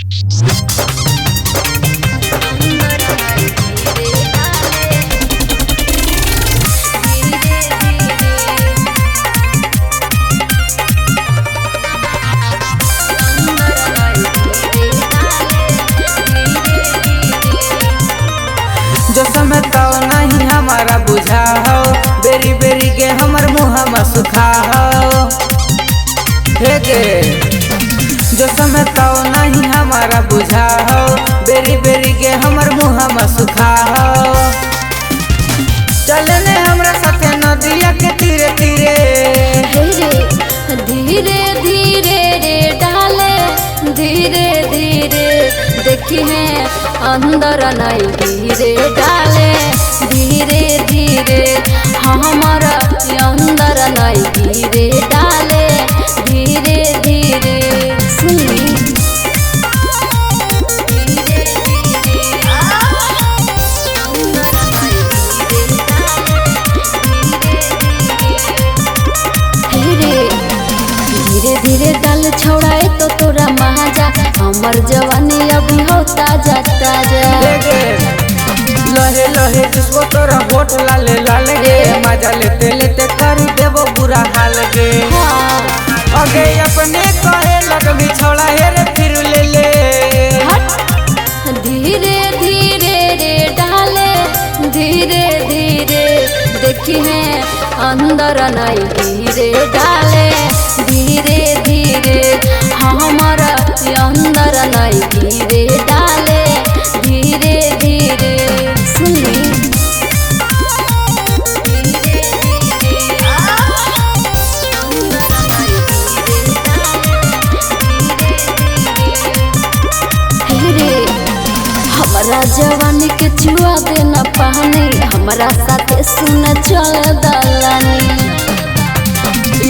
जो समय तो नहीं हमारा बुझा हो, बेरी बेरी के हमर मुँह में सुखा हो। हे गे जो समय तो नहीं हमारा बुझा हो, बेरी बेरी के हमर मुँह में सुखा हो। चलने हमरा साथे नदिया के तीरे तीरे, धीरे धीरे रे डाले, धीरे धीरे देखी है अंदर नहीं धीरे डाले, धीरे धीरे हमारा अंदर नहीं धीरे डाले, धीरे धीरे सुनी धीरे धीरे डाल छोड़ाए तो तोरा महाजा, हमर जवानी अभी हो ताजा ताजा। लहे लहे जिसको तोरा होठ लाले लाल गे, मजा लेते लेते कर देवो बुरा हाल गे। अगे अपने कहे लगभी छोड़ा हे रे फिर ले ले। धीरे धीरे रे डाले, धीरे धीरे देखी है अंदर नहीं धीरे डाले, धीरे धीरे हमारा अंदर नहीं धीरे डाले, धीरे धीरे सुनी हमारा जवानी के चुआ देना पानी, हमारा साथे सुन चल दलानी।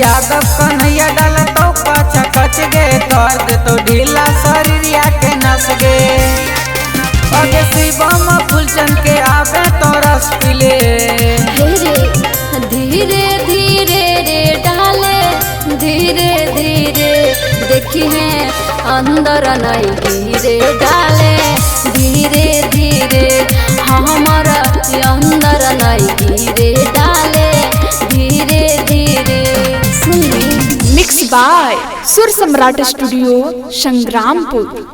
यादव कन्हैया डाला तो पाछा कच गे, कर दे तो ढीला शरीरिया के नस गे। अगे शिवम फूलचंद के आवे तो रस पिले। धीरे धीरे रे डाले, धीरे धीरे देखी है अंदर नहीं धीरे डाले, धीरे धीरे हमारा अंदर नहीं धीरे डाले, धीरे धीरे सुनी। मिक्स बाय सुर सम्राट स्टूडियो संग्रामपुर।